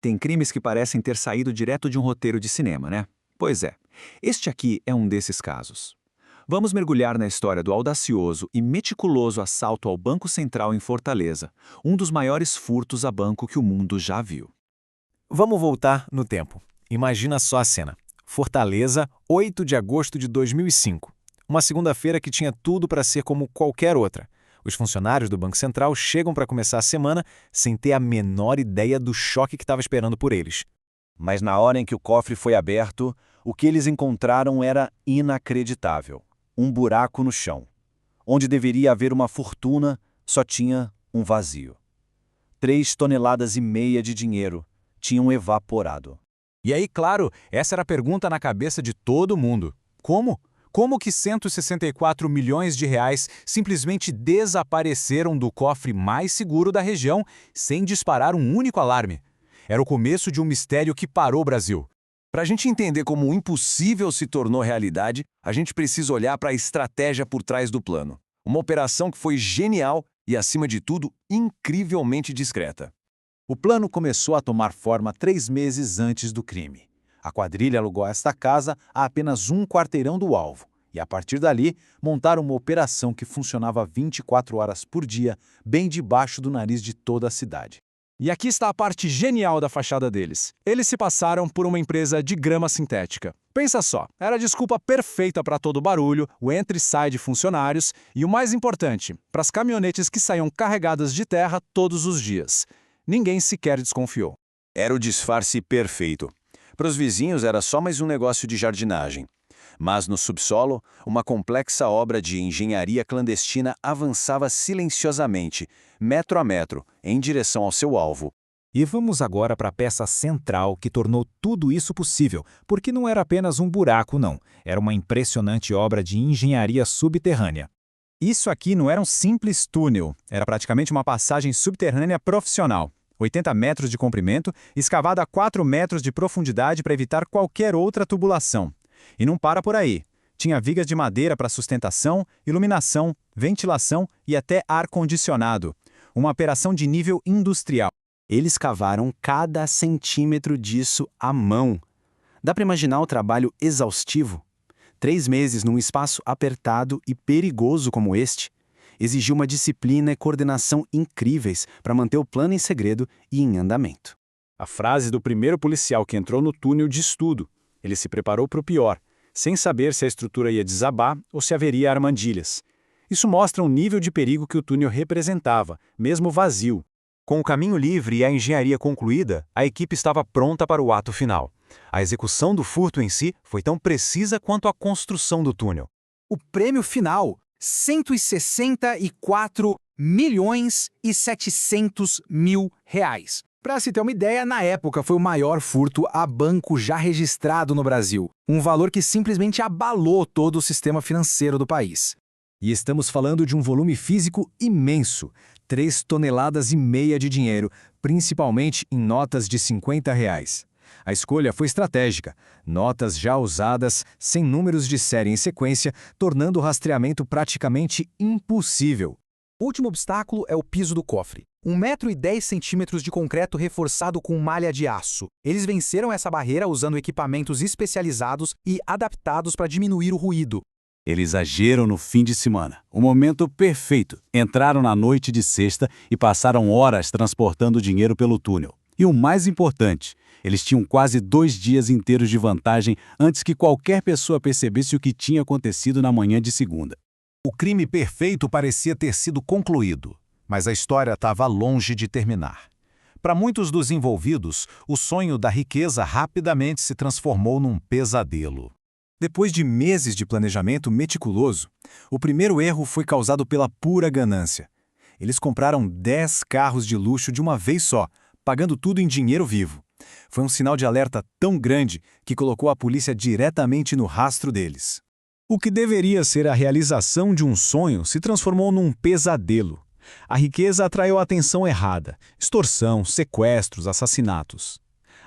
Tem crimes que parecem ter saído direto de um roteiro de cinema, né? Pois é, este aqui é um desses casos. Vamos mergulhar na história do audacioso e meticuloso assalto ao Banco Central em Fortaleza, um dos maiores furtos a banco que o mundo já viu. Vamos voltar no tempo. Imagina só a cena. Fortaleza, 8 de agosto de 2005. Uma segunda-feira que tinha tudo para ser como qualquer outra. Os funcionários do Banco Central chegam para começar a semana sem ter a menor ideia do choque que estava esperando por eles. Mas na hora em que o cofre foi aberto, o que eles encontraram era inacreditável. Um buraco no chão. Onde deveria haver uma fortuna, só tinha um vazio. 3,5 toneladas de dinheiro tinham evaporado. E aí, claro, essa era a pergunta na cabeça de todo mundo. Como? Como que 164 milhões de reais simplesmente desapareceram do cofre mais seguro da região sem disparar um único alarme? Era o começo de um mistério que parou o Brasil. Para a gente entender como o impossível se tornou realidade, a gente precisa olhar para a estratégia por trás do plano. Uma operação que foi genial e, acima de tudo, incrivelmente discreta. O plano começou a tomar forma 3 meses antes do crime. A quadrilha alugou esta casa a apenas um quarteirão do alvo e, a partir dali, montaram uma operação que funcionava 24 horas por dia, bem debaixo do nariz de toda a cidade. E aqui está a parte genial da fachada deles. Eles se passaram por uma empresa de grama sintética. Pensa só, era a desculpa perfeita para todo o barulho, o entra e sai de funcionários e, o mais importante, para as caminhonetes que saíam carregadas de terra todos os dias. Ninguém sequer desconfiou. Era o disfarce perfeito. Para os vizinhos era só mais um negócio de jardinagem. Mas no subsolo, uma complexa obra de engenharia clandestina avançava silenciosamente, metro a metro, em direção ao seu alvo. E vamos agora para a peça central que tornou tudo isso possível, porque não era apenas um buraco, não. Era uma impressionante obra de engenharia subterrânea. Isso aqui não era um simples túnel, era praticamente uma passagem subterrânea profissional. 80 metros de comprimento, escavada a 4 metros de profundidade para evitar qualquer outra tubulação. E não para por aí. Tinha vigas de madeira para sustentação, iluminação, ventilação e até ar-condicionado. Uma operação de nível industrial. Eles cavaram cada centímetro disso à mão. Dá para imaginar o trabalho exaustivo? 3 meses num espaço apertado e perigoso como este exigiu uma disciplina e coordenação incríveis para manter o plano em segredo e em andamento. A frase do primeiro policial que entrou no túnel diz tudo. Ele se preparou para o pior, sem saber se a estrutura ia desabar ou se haveria armadilhas. Isso mostra o nível de perigo que o túnel representava, mesmo vazio. Com o caminho livre e a engenharia concluída, a equipe estava pronta para o ato final. A execução do furto em si foi tão precisa quanto a construção do túnel. O prêmio final, 164 milhões e 700 mil reais. Para se ter uma ideia, na época foi o maior furto a banco já registrado no Brasil. Um valor que simplesmente abalou todo o sistema financeiro do país. E estamos falando de um volume físico imenso, 3,5 toneladas de dinheiro, principalmente em notas de 50 reais. A escolha foi estratégica, notas já usadas, sem números de série em sequência, tornando o rastreamento praticamente impossível. O último obstáculo é o piso do cofre. 1,10 m de concreto reforçado com malha de aço. Eles venceram essa barreira usando equipamentos especializados e adaptados para diminuir o ruído. Eles agiram no fim de semana, o momento perfeito. Entraram na noite de sexta e passaram horas transportando dinheiro pelo túnel. E o mais importante, eles tinham quase 2 dias inteiros de vantagem antes que qualquer pessoa percebesse o que tinha acontecido na manhã de segunda. O crime perfeito parecia ter sido concluído, mas a história estava longe de terminar. Para muitos dos envolvidos, o sonho da riqueza rapidamente se transformou num pesadelo. Depois de meses de planejamento meticuloso, o primeiro erro foi causado pela pura ganância. Eles compraram 10 carros de luxo de uma vez só, pagando tudo em dinheiro vivo. Foi um sinal de alerta tão grande que colocou a polícia diretamente no rastro deles. O que deveria ser a realização de um sonho se transformou num pesadelo. A riqueza atraiu a atenção errada, extorsão, sequestros, assassinatos.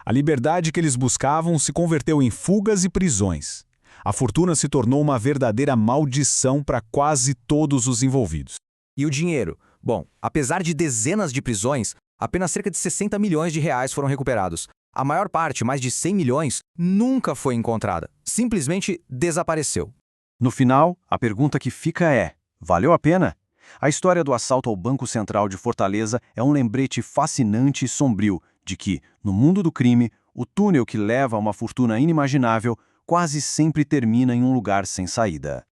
A liberdade que eles buscavam se converteu em fugas e prisões. A fortuna se tornou uma verdadeira maldição para quase todos os envolvidos. E o dinheiro? Bom, apesar de dezenas de prisões, Apenas cerca de 60 milhões de reais foram recuperados. A maior parte, mais de 100 milhões, nunca foi encontrada. Simplesmente desapareceu. No final, a pergunta que fica é: valeu a pena? A história do assalto ao Banco Central de Fortaleza é um lembrete fascinante e sombrio de que, no mundo do crime, o túnel que leva a uma fortuna inimaginável quase sempre termina em um lugar sem saída.